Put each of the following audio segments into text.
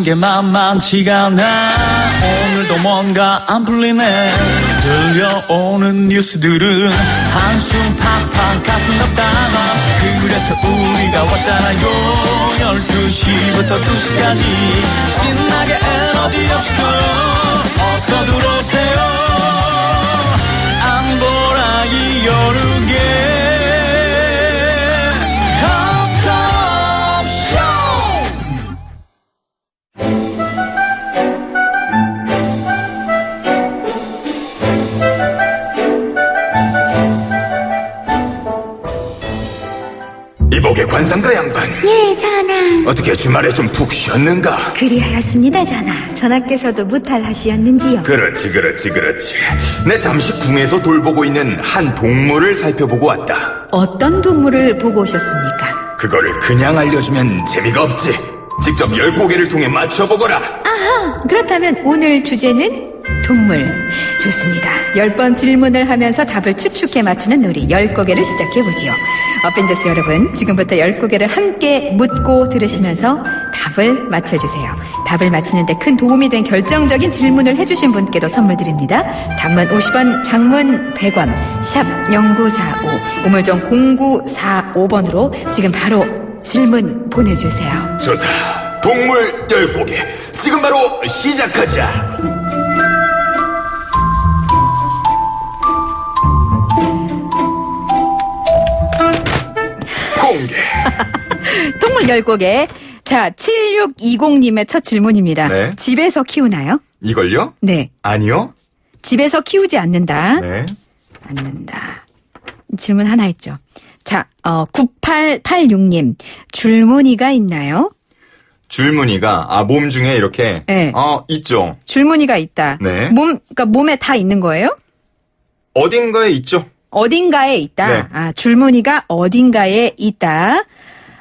하는 게 만만치가 않아. 오늘도 뭔가 안 풀리네. 들려오는 뉴스들은 한숨 팍팍 가슴 아프다. 그래서 우리가 왔잖아요. 12시부터 2시까지 신나게 에너지 업시켜. 어서 들어오세요. 안보라기 여르게 이복의 관상가 양반. 예, 전하. 어떻게 주말에 좀 푹 쉬었는가? 그리하였습니다, 전하. 전하께서도 무탈하시었는지요? 그렇지. 내 잠시 궁에서 돌보고 있는 한 동물을 살펴보고 왔다. 어떤 동물을 보고 오셨습니까? 그걸 그냥 알려주면 재미가 없지. 직접 10고개를 통해 맞춰보거라. 아하, 그렇다면 오늘 주제는 동물. 좋습니다. 10번 질문을 하면서 답을 추측해 맞추는 놀이 10고개를 시작해보지요. 어벤져스 여러분, 지금부터 10고개를 함께 묻고 들으시면서 답을 맞춰주세요. 답을 맞히는데 큰 도움이 된 결정적인 질문을 해주신 분께도 선물 드립니다. 단문 50원, 장문 100원, 샵 0945, 우물정 0945번으로 지금 바로 질문 보내주세요. 좋다. 동물 10고개. 지금 바로 시작하자. 공개. 동물 10곡에 자 7620님의 첫 질문입니다. 네. 집에서 키우나요? 이걸요? 네. 아니요. 집에서 키우지 않는다. 네. 않는다. 질문 하나 있죠. 자 9886님 줄무늬가 있나요? 줄무늬가 몸 중에 이렇게 네. 있죠. 줄무늬가 있다. 네. 그러니까 몸에 다 있는 거예요? 어딘가에 있죠. 어딘가에 있다. 네. 줄무늬가 어딘가에 있다.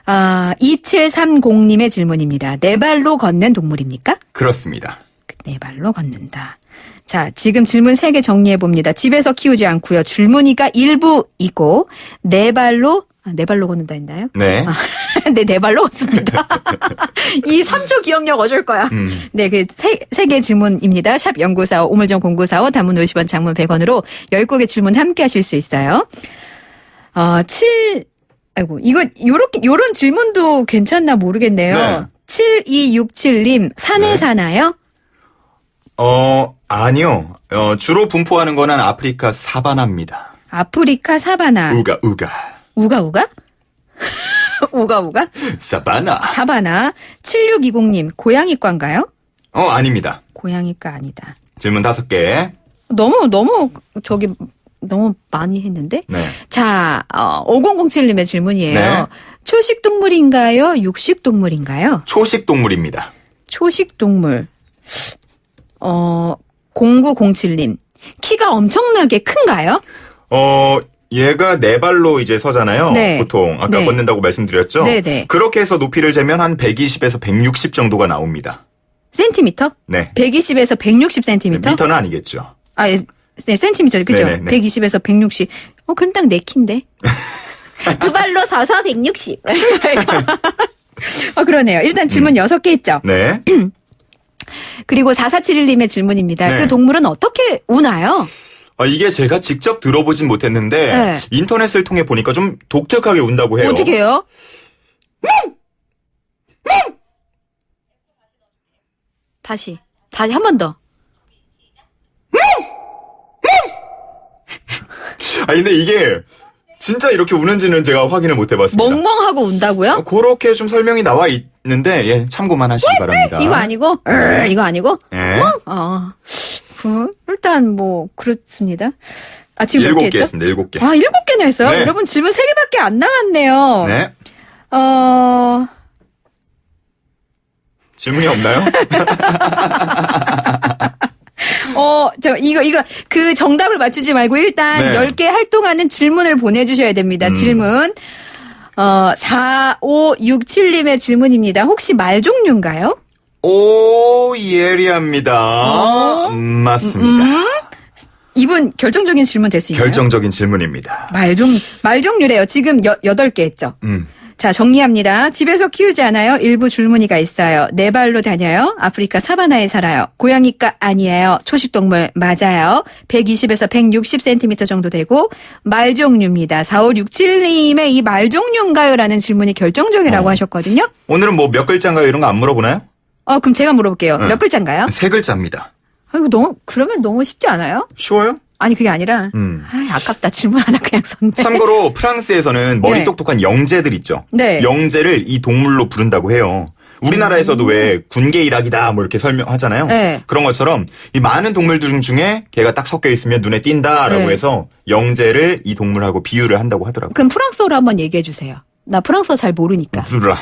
2730님의 질문입니다. 네 발로 걷는 동물입니까? 그렇습니다. 네 발로 걷는다. 자, 지금 질문 3개 정리해 봅니다. 집에서 키우지 않고요. 줄무늬가 일부 있고 네 발로 걷는다 했나요? 네. 네, 네 발로 걷습니다. 이 3초 기억력 어쩔 거야. 네, 그 세 개 질문입니다. 샵 0945, 우물정 0945, 단문 50원, 장문 100원으로 10곡의 질문 함께 하실 수 있어요. 요런 질문도 괜찮나 모르겠네요. 네. 7267님, 산에 네. 사나요? 아니요. 주로 분포하는 거는 아프리카 사바나입니다. 아프리카 사바나. 우가. 우가? 우가? 사바나. 사바나. 7620님, 고양이과인가요? 아닙니다. 고양이과 아니다. 질문 5개. 너무 많이 했는데? 네. 자, 5007님의 질문이에요. 네. 초식 동물인가요? 육식 동물인가요? 초식 동물입니다. 초식 동물. 0907님. 키가 엄청나게 큰가요? 얘가 네 발로 이제 서잖아요. 네. 보통 아까 네. 걷는다고 말씀드렸죠. 네네. 그렇게 해서 높이를 재면 한 120에서 160 정도가 나옵니다. 센티미터? 네. 120에서 160cm? 미터는 아니겠죠. 네, 센티미터, 그죠? 네네네. 120에서 160. 그럼 딱 내 키인데. 두 발로 서서 160. 그러네요. 일단 질문 6개 했죠. 네. 그리고 4471님의 질문입니다. 네. 그 동물은 어떻게 우나요? 이게 제가 직접 들어보진 못했는데 네. 인터넷을 통해 보니까 좀 독특하게 운다고 해요. 어떻게 해요? 다시 한 번 더. 근데 이게 진짜 이렇게 우는지는 제가 확인을 못 해봤습니다. 멍멍하고 운다고요? 그렇게 좀 설명이 나와 있는데 참고만 하시기 바랍니다. 이거 아니고? 이거 아니고? 네. 일단 그렇습니다. 지금 몇 개 7개 했죠? 했습니다. 7개. 7개나 했어요? 네. 여러분 질문 3개밖에 안 나왔네요. 네. 질문이 없나요? 이거 그 정답을 맞추지 말고 일단 네. 10개 활동하는 질문을 보보내주셔야 됩니다. 질문. 4567님의 질문입니다. 혹시 말 종류인가요? 예리합니다. 맞습니다. 이분 결정적인 질문 될 수 있나요? 결정적인 질문입니다. 말 종류래요. 지금 8개 했죠. 자, 정리합니다. 집에서 키우지 않아요. 일부 줄무늬가 있어요. 네 발로 다녀요. 아프리카 사바나에 살아요. 고양이과 아니에요. 초식동물 맞아요. 120에서 160cm 정도 되고 말종류입니다. 4567님의 이 말종류인가요? 라는 질문이 결정적이라고 하셨거든요. 오늘은 뭐 몇 글자인가요? 이런 거 안 물어보나요? 그럼 제가 물어볼게요. 네. 몇 글자인가요? 3글자입니다. 이거 그러면 너무 쉽지 않아요? 쉬워요? 아니, 그게 아니라, 아깝다. 질문 하나 그냥 썼네. 참고로 프랑스에서는 머리 네. 똑똑한 영재들 있죠. 네. 영재를 이 동물로 부른다고 해요. 우리나라에서도 왜 군계 일학이다 뭐 이렇게 설명하잖아요. 네. 그런 것처럼 이 많은 동물들 중에 걔가 딱 섞여 있으면 눈에 띈다라고 네. 해서 영재를 이 동물하고 비유를 한다고 하더라고요. 그럼 프랑스어로 한번 얘기해 주세요. 나 프랑스어 잘 모르니까.ズ브라.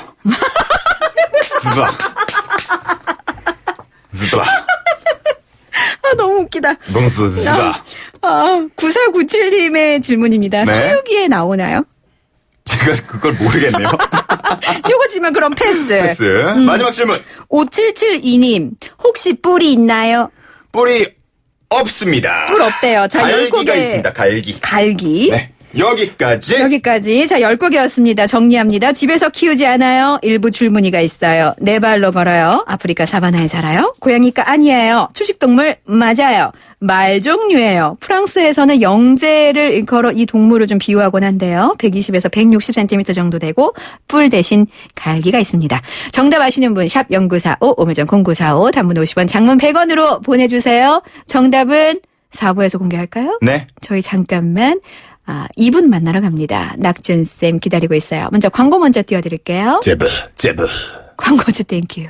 ズブラ. 너무 웃기다. 농수ズブラ. 9497님의 질문입니다. 네. 서유기에 나오나요? 제가 그걸 모르겠네요. 요거 지면 그럼 패스. 패스. 마지막 질문. 5772님, 혹시 뿔이 있나요? 뿔이 없습니다. 뿔 없대요. 자, 갈기가 10곡에 있습니다. 갈기. 갈기. 네. 여기까지. 여기까지. 자, 10곡이었습니다. 정리합니다. 집에서 키우지 않아요. 일부 줄무늬가 있어요. 네 발로 걸어요. 아프리카 사바나에 살아요. 고양이과 아니에요. 초식동물 맞아요. 말 종류예요. 프랑스에서는 영재를 일컬어 이 동물을 좀 비유하곤 한데요. 120에서 160cm 정도 되고 뿔 대신 갈기가 있습니다. 정답 아시는 분 샵 0945 오물전 0945 단문 50원 장문 100원으로 보내주세요. 정답은 4부에서 공개할까요? 네. 저희 잠깐만 2분 만나러 갑니다. 낙준쌤 기다리고 있어요. 먼저 광고 먼저 띄워드릴게요. 제브. 광고주 땡큐.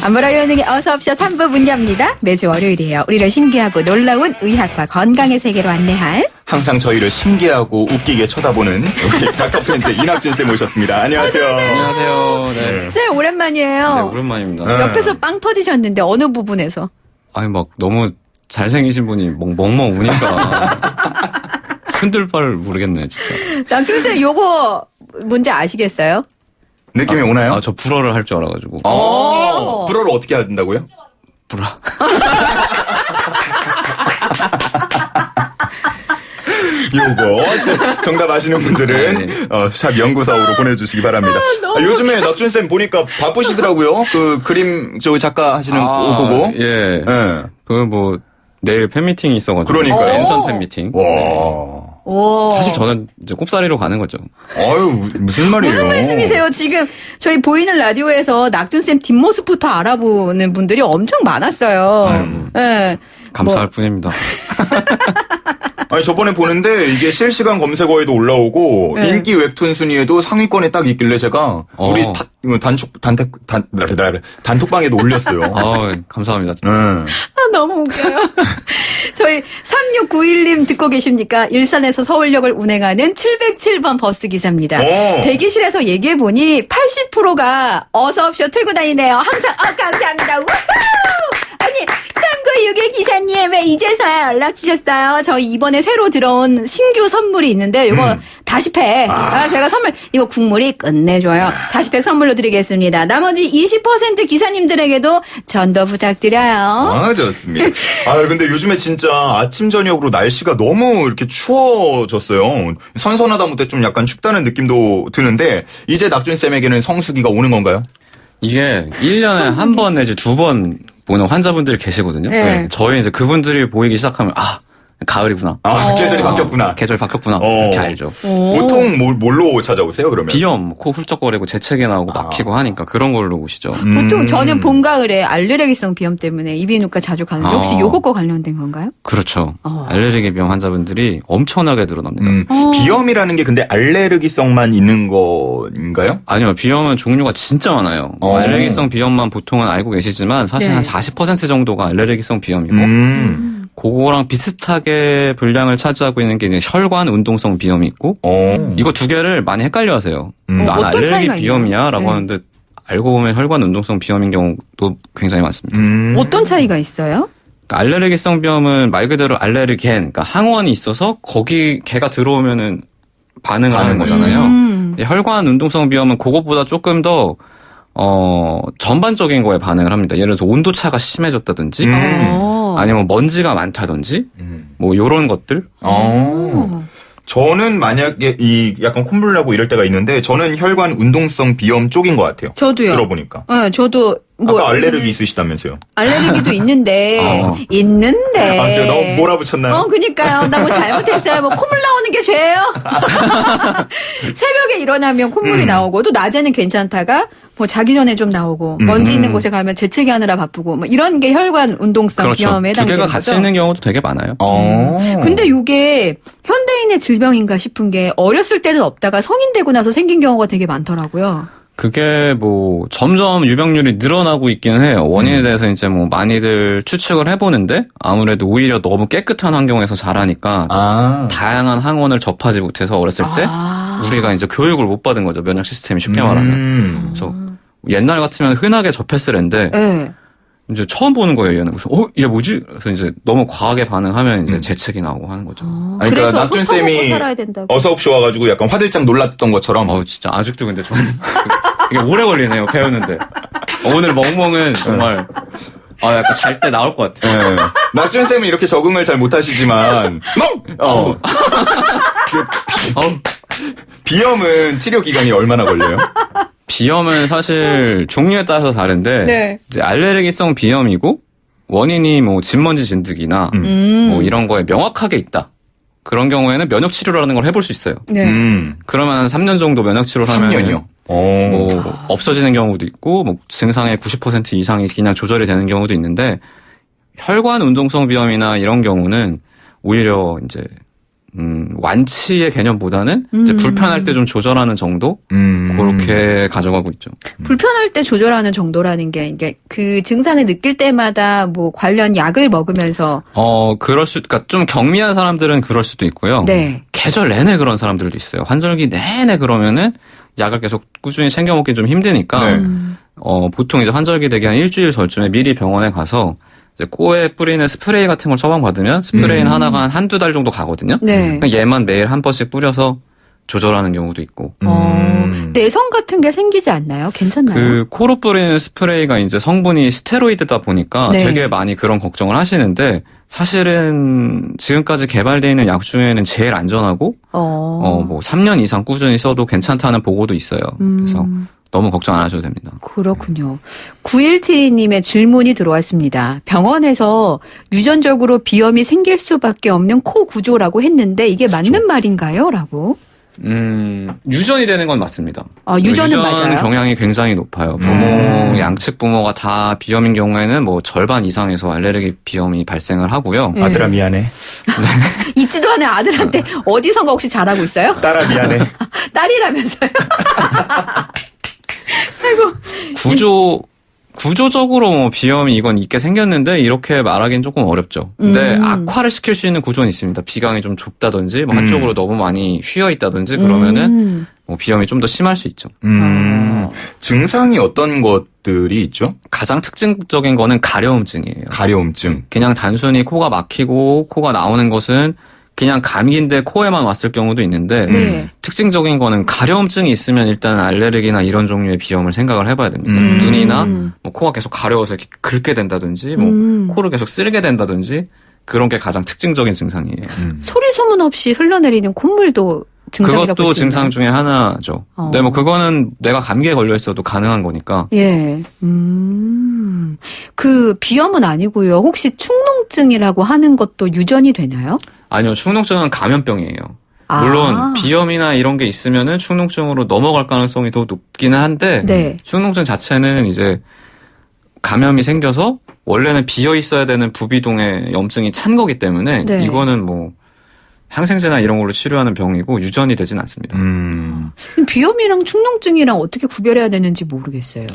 안보라 요능의 어서옵쇼 3부 문 엽니다. 매주 월요일이에요. 우리를 신기하고 놀라운 의학과 건강의 세계로 안내할 항상 저희를 신기하고 웃기게 쳐다보는 우리 닥터프렌즈 이낙준 쌤 모셨습니다. 안녕하세요. 안녕하세요. 네. 쌤 오랜만이에요. 네, 오랜만입니다. 네. 옆에서 빵 터지셨는데 어느 부분에서? 아니, 막 너무 잘생기신 분이 멍멍 우니까 흔들 바를 모르겠네요, 진짜. 낙준쌤 요거 뭔지 아시겠어요? 느낌이 오나요? 저 불어를 할 줄 알아가지고. 불어를 어떻게 한다고요? 불어. 요거 정답 아시는 분들은 네. 샵 0945로 보내주시기 바랍니다. 요즘에 낙준 쌤 보니까 바쁘시더라고요. 그 그림 저 작가 하시는 그거. 예. 네. 뭐 내일 팬미팅이 있어가지고. 그러니까요. 랜선 팬미팅. 와. 네. 오. 사실 저는 이제 꼽사리로 가는 거죠. 아유 무슨 말이에요? 무슨 말씀이세요? 지금 저희 보이는 라디오에서 낙준쌤 뒷모습부터 알아보는 분들이 엄청 많았어요. 아유, 네. 감사할 뿐입니다. 아니 저번에 보는데 이게 실시간 검색어에도 올라오고 네. 인기 웹툰 순위에도 상위권에 딱 있길래 제가 우리 단톡방에도 올렸어요. 감사합니다. 너무 웃겨요. 저희 3691님 듣고 계십니까? 일산에서 서울역을 운행하는 707번 버스 기사입니다. 오. 대기실에서 얘기해보니 80%가 어서옵쇼 틀고 다니네요. 항상 감사합니다. 우후! 아니 3961 기사님 왜 이제서야 연락 주셨어요? 저희 이번에 새로 들어온 신규 선물이 있는데 이거 다시팩 제가 선물 이거 국물이 끝내줘요. 다시팩 선물로 드리겠습니다. 나머지 20% 기사님들에게도 전도 부탁드려요. 좋습니다. 근데 요즘에 진짜 아침 저녁으로 날씨가 너무 이렇게 추워졌어요. 선선하다 못해 좀 약간 춥다는 느낌도 드는데 이제 낙준 쌤에게는 성수기가 오는 건가요? 이게 1년에 한 번 내지 2번 보는 환자분들이 계시거든요. 네. 저희 이제 그분들이 보이기 시작하면 가을이구나. 계절이 바뀌었구나. 계절이 바뀌었구나. 이렇게 알죠. 보통 뭘로 찾아오세요, 그러면? 비염, 코 훌쩍거리고 재채기 나오고 막히고 하니까 그런 걸로 오시죠. 보통 저는 봄, 가을에 알레르기성 비염 때문에 이비인후과 자주 가는데 혹시 요것과 관련된 건가요? 그렇죠. 알레르기 비염 환자분들이 엄청나게 늘어납니다. 비염이라는 게 근데 알레르기성만 있는 거인가요? 아니요. 비염은 종류가 진짜 많아요. 알레르기성 비염만 보통은 알고 계시지만 사실 네. 한 40% 정도가 알레르기성 비염이고 그거랑 비슷하게 분량을 차지하고 있는 게 이제 혈관 운동성 비염이 있고 이거 두 개를 많이 헷갈려 하세요. 나는 어떤 알레르기 차이가 비염이야 라고 있나요? 하는데 알고 보면 혈관 운동성 비염인 경우도 굉장히 많습니다. 어떤 차이가 있어요? 그러니까 알레르기성 비염은 말 그대로 알레르겐, 그러니까 항원이 있어서 거기 걔가 들어오면은 반응을 하는 거잖아요. 혈관 운동성 비염은 그것보다 조금 더 전반적인 거에 반응을 합니다. 예를 들어서 온도 차가 심해졌다든지, 아니면 먼지가 많다든지, 뭐 요런 것들. 저는 만약에 이 약간 콧물 나고 이럴 때가 있는데 저는 혈관 운동성 비염 쪽인 것 같아요. 저도요. 들어보니까. 네, 저도 뭐 아까 알레르기 있으시다면서요? 알레르기도 있는데 있는데. 제가 너무 몰아붙였나요? 그니까요. 나 뭐 잘못했어요. 뭐 콧물 나오는 게 죄예요. 새벽에 일어나면 콧물이 나오고 또 낮에는 괜찮다가 뭐 자기 전에 좀 나오고 먼지 있는 곳에 가면 재채기 하느라 바쁘고 뭐 이런 게 혈관 운동성 그렇죠. 비염에 두 개가 해당되는 같이 거죠. 있는 경우도 되게 많아요. 근데 이게 현대인의 질병인가 싶은 게 어렸을 때는 없다가 성인 되고 나서 생긴 경우가 되게 많더라고요. 그게 뭐 점점 유병률이 늘어나고 있기는 해요. 원인에 대해서 이제 뭐 많이들 추측을 해보는데 아무래도 오히려 너무 깨끗한 환경에서 자라니까 다양한 항원을 접하지 못해서 어렸을 때 우리가 이제 교육을 못 받은 거죠. 면역 시스템이 쉽게 말하면. 그래서 옛날 같으면 흔하게 접했을 앤데 네. 이제 처음 보는 거예요. 얘는. 그래서 얘 뭐지? 그래서 이제 너무 과하게 반응하면 이제 재채기 나오고 하는 거죠. 그러니까 그래서 낙준 흙파먹고 쌤이 살아야 된다고. 어서옵쇼 와가지고 약간 화들짝 놀랐던 것처럼. 진짜 아직도 근데 좀 이게 오래 걸리네요. 배우는데. 오늘 멍멍은 정말 약간 잘 때 나올 것 같아요. 네. 낙준 쌤은 이렇게 적응을 잘 못하시지만 비염은 치료 기간이 얼마나 걸려요? 비염은 사실 종류에 따라서 다른데 네. 이제 알레르기성 비염이고 원인이 뭐 진먼지 진드기나 뭐 이런 거에 명확하게 있다. 그런 경우에는 면역 치료라는 걸 해볼 수 있어요. 네. 그러면 한 3년 정도 면역 치료를 하면 3년이요? 뭐 없어지는 경우도 있고 뭐 증상의 90% 이상이 그냥 조절이 되는 경우도 있는데 혈관 운동성 비염이나 이런 경우는 오히려 이제 완치의 개념보다는 이제 불편할 때 좀 조절하는 정도 그렇게 가져가고 있죠. 불편할 때 조절하는 정도라는 게 이게 그 증상을 느낄 때마다 뭐 관련 약을 먹으면서 그러니까 좀 경미한 사람들은 그럴 수도 있고요. 네. 계절 내내 그런 사람들도 있어요. 환절기 내내 그러면은 약을 계속 꾸준히 챙겨 먹기 좀 힘드니까 보통 이제 환절기 되기 한 일주일 전쯤에 미리 병원에 가서 이제 코에 뿌리는 스프레이 같은 걸 처방받으면 스프레이는 하나가 한두 달 정도 가거든요. 네. 얘만 매일 한 번씩 뿌려서 조절하는 경우도 있고. 내성 같은 게 생기지 않나요? 괜찮나요? 그 코로 뿌리는 스프레이가 이제 성분이 스테로이드다 보니까 네. 되게 많이 그런 걱정을 하시는데 사실은 지금까지 개발되어 있는 약 중에는 제일 안전하고 뭐 3년 이상 꾸준히 써도 괜찮다는 보고도 있어요. 그래서 너무 걱정 안 하셔도 됩니다. 그렇군요. 9172님의 질문이 들어왔습니다. 병원에서 유전적으로 비염이 생길 수밖에 없는 코 구조라고 했는데 이게 맞는 말인가요? 라고. 유전이 되는 건 맞습니다. 유전은 유전 맞아요? 경향이 굉장히 높아요. 부모, 양측 부모가 다 비염인 경우에는 뭐 절반 이상에서 알레르기 비염이 발생을 하고요. 네. 아들아 미안해. 있지도 않은 아들한테 어디선가 혹시 잘하고 있어요? 딸아 미안해. 딸이라면서요? 구조적으로 뭐 비염이 이건 있게 생겼는데 이렇게 말하기는 조금 어렵죠. 근데 악화를 시킬 수 있는 구조는 있습니다. 비강이 좀 좁다든지 뭐 한쪽으로 너무 많이 휘어 있다든지 그러면은 뭐 비염이 좀 더 심할 수 있죠. 증상이 어떤 것들이 있죠? 가장 특징적인 거는 가려움증이에요. 가려움증. 그냥 단순히 코가 막히고 코가 나오는 것은 그냥 감기인데 코에만 왔을 경우도 있는데 네. 특징적인 거는 가려움증이 있으면 일단 알레르기나 이런 종류의 비염을 생각을 해봐야 됩니다. 눈이나 뭐 코가 계속 가려워서 이렇게 긁게 된다든지 뭐 코를 계속 쓸게 된다든지 그런 게 가장 특징적인 증상이에요. 소리 소문 없이 흘러내리는 콧물도 증상이라고 그것도 볼 수 증상 있나요? 중에 하나죠. 근데 뭐 그거는 내가 감기에 걸려 있어도 가능한 거니까. 예. 그 비염은 아니고요. 혹시 축농증이라고 하는 것도 유전이 되나요? 아니요, 축농증은 감염병이에요. 물론 비염이나 이런 게 있으면은 축농증으로 넘어갈 가능성이 더 높기는 한데 네. 축농증 자체는 이제 감염이 생겨서 원래는 비어 있어야 되는 부비동에 염증이 찬 거기 때문에 네. 이거는 뭐 항생제나 이런 걸로 치료하는 병이고 유전이 되진 않습니다. 비염이랑 축농증이랑 어떻게 구별해야 되는지 모르겠어요.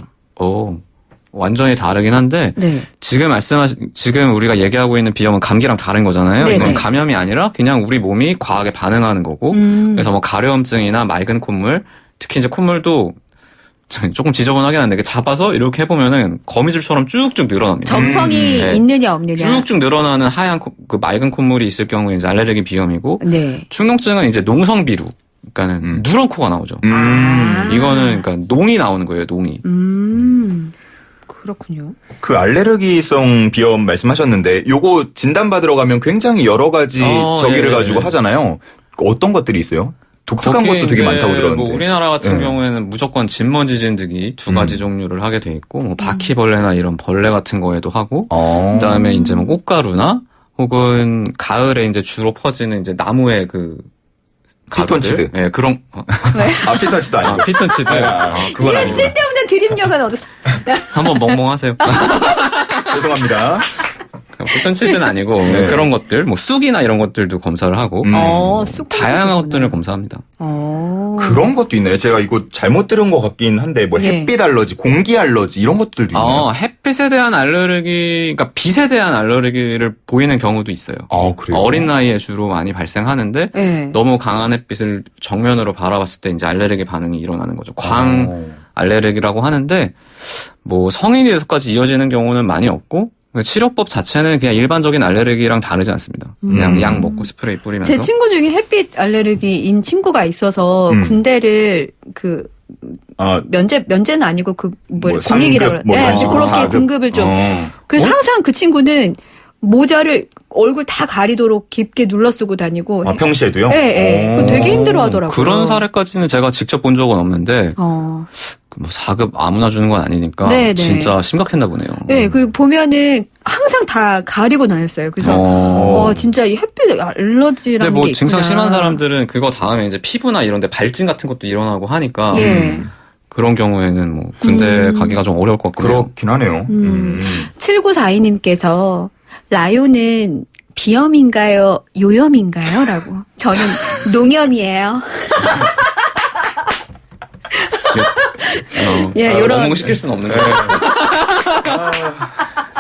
완전히 다르긴 한데 네. 지금 우리가 얘기하고 있는 비염은 감기랑 다른 거잖아요. 네네. 이건 감염이 아니라 그냥 우리 몸이 과하게 반응하는 거고 그래서 뭐 가려움증이나 맑은 콧물, 특히 이제 콧물도 조금 지저분하긴 한데 잡아서 이렇게 해보면은 거미줄처럼 쭉쭉 늘어납니다. 점성이 네. 있느냐 없느냐. 쭉쭉 늘어나는 하얀 그 맑은 콧물이 있을 경우에 이제 알레르기 비염이고 네. 축농증은 이제 농성비루 그러니까는 누런 코가 나오죠. 아. 이거는 그러니까 농이 나오는 거예요, 농이. 그렇군요. 그 알레르기성 비염 말씀하셨는데 요거 진단받으러 가면 굉장히 여러 가지 저기를 예, 가지고 예. 하잖아요. 어떤 것들이 있어요? 독특한 거기 것도 되게 이제 많다고 들었는데. 뭐 우리나라 같은 예. 경우에는 무조건 진먼지 진드기 두 가지 종류를 하게 돼 있고, 뭐 바퀴벌레나 이런 벌레 같은 거에도 하고, 그다음에 이제 뭐 꽃가루나 혹은 가을에 이제 주로 퍼지는 이제 나무의 그 피톤치드. 예, 그런 피톤치드 아니고. 피톤치드. 그건 이런 아니고. 쓸데없는 드립력은 어디서? 한번 멍멍하세요. 죄송합니다. 피톤치드는 아니고 네. 그런 것들, 뭐 쑥이나 이런 것들도 검사를 하고 쑥 다양한 것들을 검사합니다. 그런 것도 있나요? 제가 이거 잘못 들은 것 같긴 한데 뭐 예. 햇빛 알러지, 공기 알러지 이런 것들도 있나요? 햇빛에 대한 알레르기, 그러니까 빛에 대한 알레르기를 보이는 경우도 있어요. 아, 그래요? 어린 나이에 주로 많이 발생하는데 네. 너무 강한 햇빛을 정면으로 바라봤을 때 이제 알레르기 반응이 일어나는 거죠. 광 알레르기라고 하는데 뭐 성인이 돼서까지 이어지는 경우는 많이 없고 치료법 자체는 그냥 일반적인 알레르기랑 다르지 않습니다. 그냥 약 먹고 스프레이 뿌리면서. 제 친구 중에 햇빛 알레르기인 친구가 있어서 군대를 그 면제는 아니고 그 뭐 뭐 공익이라고 상급 뭐 네, 이런 식으로 그렇게 4급. 등급을 좀 그래서 항상 그 친구는 모자를 얼굴 다 가리도록 깊게 눌러 쓰고 다니고 평시에도요? 예. 그거 되게 힘들어 하더라고요. 그런 사례까지는 제가 직접 본 적은 없는데 뭐 4급 아무나 주는 건 아니니까 네네. 진짜 심각했나 보네요. 네, 그 보면은 항상 다 가리고 다녔어요. 그래서 진짜 이 햇빛 알러지라는 근데 뭐 게 증상 있구나. 심한 사람들은 그거 다음에 이제 피부나 이런 데 발진 같은 것도 일어나고 하니까 예. 그런 경우에는 뭐 군대 가기가 좀 어려울 것 같고요. 그렇긴 하네요. 7942님께서 라요는 비염인가요? 요염인가요? 라고. 저는 농염이에요. 예, 요런. 너무 시킬 수는 없는 거예요.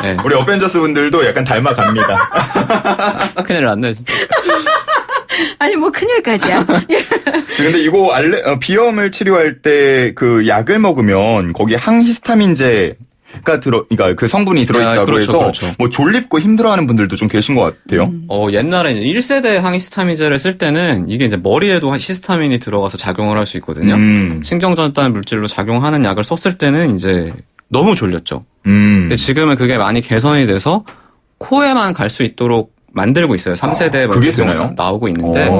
네. 우리 어벤져스 분들도 약간 닮아갑니다. 큰일 났네. 진짜. 아니, 뭐, 큰일까지야. 근데 이거 비염을 치료할 때 그 약을 먹으면 거기 항히스타민제가 그러니까 그 성분이 들어있다고 그렇죠, 해서 그렇죠. 뭐 졸립고 힘들어하는 분들도 좀 계신 것 같아요. 옛날에 이제 1세대 항히스타민제를 쓸 때는 이게 이제 머리에도 히스타민이 들어가서 작용을 할 수 있거든요. 신경전달 물질로 작용하는 약을 썼을 때는 이제 너무 졸렸죠. 근데 지금은 그게 많이 개선이 돼서 코에만 갈 수 있도록 만들고 있어요. 3세대 그게 되나요? 나오고 있는데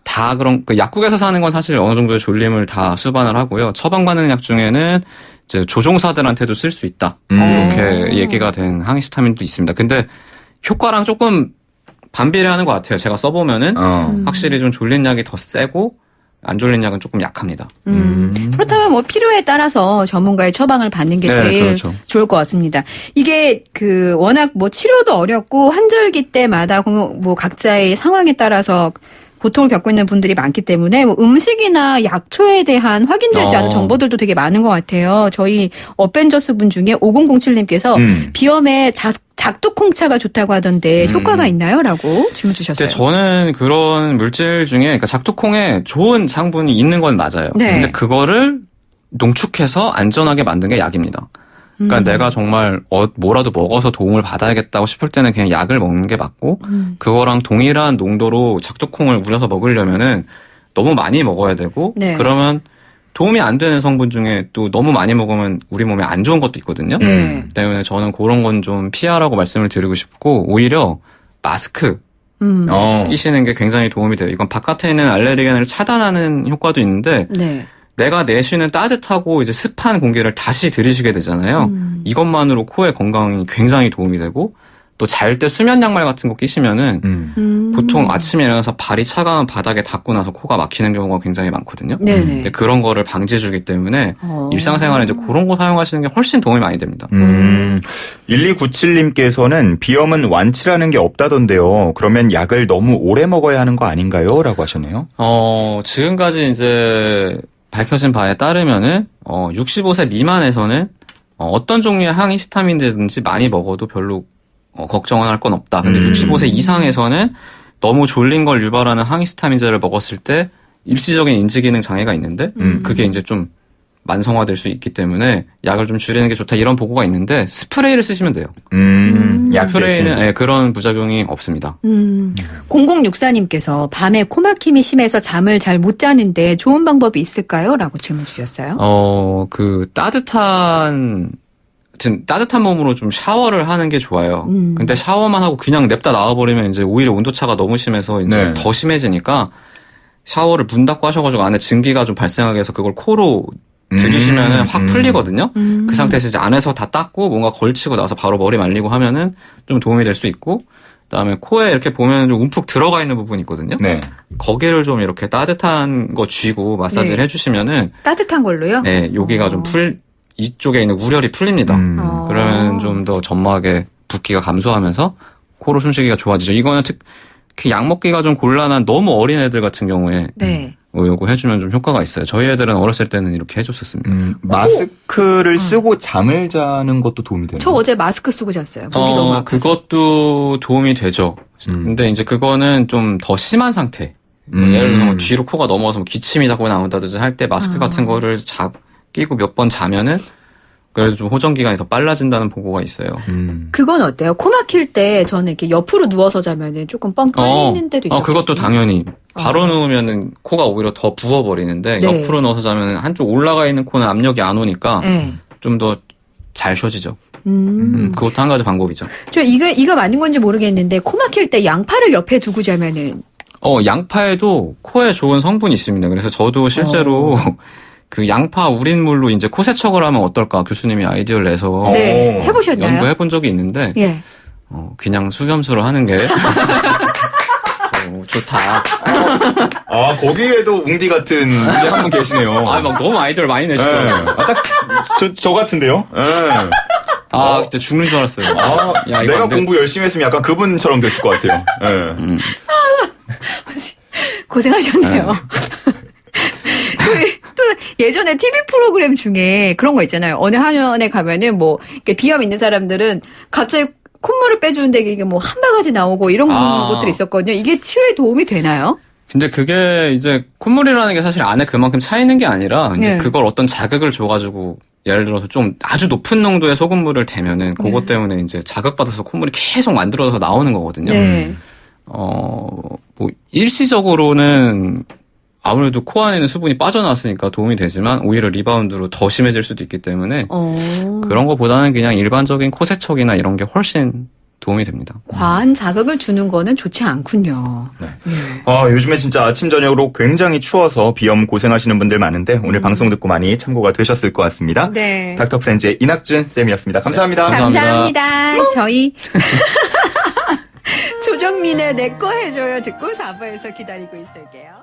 다 그런 그 약국에서 사는 건 사실 어느 정도의 졸림을 다 수반을 하고요. 처방받는 약 중에는 이제 조종사들한테도 쓸 수 있다. 이렇게 얘기가 된 항히스타민도 있습니다. 근데 효과랑 조금 반비례하는 것 같아요. 제가 써보면은 확실히 좀 졸린 약이 더 세고 안 졸린 약은 조금 약합니다. 그렇다면 뭐 필요에 따라서 전문가의 처방을 받는 게 네, 제일 그렇죠. 좋을 것 같습니다. 이게 그 워낙 뭐 치료도 어렵고 환절기 때마다 뭐 각자의 상황에 따라서 고통을 겪고 있는 분들이 많기 때문에 뭐 음식이나 약초에 대한 확인되지 않은 정보들도 되게 많은 것 같아요. 저희 어벤져스 분 중에 5007님께서 비염에 작두콩차가 좋다고 하던데 효과가 있나요? 라고 질문 주셨어요. 근데 저는 그런 물질 중에 그러니까 작두콩에 좋은 성분이 있는 건 맞아요. 네. 근데 그거를 농축해서 안전하게 만든 게 약입니다. 그러니까 내가 정말 뭐라도 먹어서 도움을 받아야겠다고 싶을 때는 그냥 약을 먹는 게 맞고 그거랑 동일한 농도로 작두콩을 우려서 먹으려면은 너무 많이 먹어야 되고 네. 그러면 도움이 안 되는 성분 중에 또 너무 많이 먹으면 우리 몸에 안 좋은 것도 있거든요. 때문에 저는 그런 건 좀 피하라고 말씀을 드리고 싶고 오히려 마스크 끼시는 게 굉장히 도움이 돼요. 이건 바깥에 있는 알레르겐을 차단하는 효과도 있는데 네. 내가 내쉬는 따뜻하고 이제 습한 공기를 다시 들이쉬게 되잖아요. 이것만으로 코의 건강이 굉장히 도움이 되고 또 잘 때 수면 양말 같은 거 끼시면은 보통 아침에 일어나서 발이 차가운 바닥에 닿고 나서 코가 막히는 경우가 굉장히 많거든요. 네네. 근데 그런 거를 방지해주기 때문에 일상생활에 이제 그런 거 사용하시는 게 훨씬 도움이 많이 됩니다. 1297님께서는 비염은 완치라는 게 없다던데요. 그러면 약을 너무 오래 먹어야 하는 거 아닌가요? 라고 하셨네요. 지금까지 이제 밝혀진 바에 따르면은 65세 미만에서는 어떤 종류의 항히스타민제든지 많이 먹어도 별로 걱정은 할 건 없다. 근데 65세 이상에서는 너무 졸린 걸 유발하는 항히스타민제를 먹었을 때 일시적인 인지기능 장애가 있는데 그게 이제 좀 만성화될 수 있기 때문에 약을 좀 줄이는 게 좋다 이런 보고가 있는데 스프레이를 쓰시면 돼요. 약 스프레이는 대신. 예, 그런 부작용이 없습니다. 0064님께서 밤에 코막힘이 심해서 잠을 잘 못 자는데 좋은 방법이 있을까요? 라고 질문 주셨어요. 그 따뜻한 몸으로 좀 샤워를 하는 게 좋아요. 근데 샤워만 하고 그냥 냅다 나와버리면 이제 오히려 온도차가 너무 심해서 이제 네. 더 심해지니까 샤워를 문 닫고 하셔가지고 안에 증기가 좀 발생하게 해서 그걸 코로 들이쉬면은 확 풀리거든요. 그 상태에서 이제 안에서 다 닦고 뭔가 걸치고 나서 바로 머리 말리고 하면은 좀 도움이 될 수 있고, 그다음에 코에 이렇게 보면 좀 움푹 들어가 있는 부분이 있거든요. 네. 거기를 좀 이렇게 따뜻한 거 쥐고 마사지를 네. 해주시면은 따뜻한 걸로요? 네, 여기가 좀 이쪽에 있는 우열이 풀립니다. 그러면 좀 더 점막의 붓기가 감소하면서 코로 숨쉬기가 좋아지죠. 이거는 특히 약 먹기가 좀 곤란한 너무 어린 애들 같은 경우에 네. 요거 해주면 좀 효과가 있어요. 저희 애들은 어렸을 때는 이렇게 해줬었습니다. 마스크를 쓰고 잠을 자는 것도 도움이 되나요? 저 어제 마스크 쓰고 잤어요. 목이 너무 아파서. 그것도 도움이 되죠. 근데 이제 그거는 좀 더 심한 상태. 예를 들어서 뭐 뒤로 코가 넘어와서 뭐 기침이 자꾸 나온다든지 할 때 마스크 같은 거를 끼고 몇 번 자면은 그래도 좀 호전 기간이 더 빨라진다는 보고가 있어요. 그건 어때요? 코 막힐 때 저는 이렇게 옆으로 누워서 자면은 조금 뻥 뚫리는 데도 있어요. 그것도 당연히. 바로 누우면은 코가 오히려 더 부어버리는데 네. 옆으로 넣어서 자면은 한쪽 올라가 있는 코는 압력이 안 오니까 네. 좀 더 잘 쉬어지죠. 그것도 한 가지 방법이죠. 저 이거 맞는 건지 모르겠는데 코 막힐 때 양팔을 옆에 두고 자면은 양파에도 코에 좋은 성분이 있습니다. 그래서 저도 실제로 그 양파 우린 물로 이제 코 세척을 하면 어떨까 교수님이 아이디어를 내서 네, 해보셨나요? 연구해 본 적이 있는데 예. 그냥 수겸수로 하는 게 좋다. 거기에도 웅디 같은 분이 한 분 계시네요. 막 너무 아이디어를 많이 네. 내시더라고요. 딱 저 같은데요? 네. 그때 죽는 줄 알았어요. 야, 이거 내가 안 돼. 공부 열심히 했으면 약간 그분처럼 됐을 것 같아요. 네. 고생하셨네요. 또 예전에 TV 프로그램 중에 그런 거 있잖아요. 어느 한의원에 가면은 뭐 이렇게 비염 있는 사람들은 갑자기 콧물을 빼주는데 이게 뭐 한 바가지 나오고 이런 것들이 있었거든요. 이게 치료에 도움이 되나요? 근데 그게 이제 콧물이라는 게 사실 안에 그만큼 차 있는 게 아니라 이제 네. 그걸 어떤 자극을 줘가지고 예를 들어서 좀 아주 높은 농도의 소금물을 대면은 그것 때문에 이제 자극받아서 콧물이 계속 만들어져서 나오는 거거든요. 네. 뭐 일시적으로는 아무래도 코 안에 있는 수분이 빠져나왔으니까 도움이 되지만 오히려 리바운드로 더 심해질 수도 있기 때문에 그런 거보다는 그냥 일반적인 코 세척이나 이런 게 훨씬 도움이 됩니다. 과한 자극을 주는 거는 좋지 않군요. 네. 요즘에 진짜 아침 저녁으로 굉장히 추워서 비염 고생하시는 분들 많은데 오늘 방송 듣고 많이 참고가 되셨을 것 같습니다. 네. 닥터 프렌즈의 이낙준 쌤이었습니다. 감사합니다. 감사합니다. 저희 조정민의 내 거 해줘요 듣고 4부에서 기다리고 있을게요.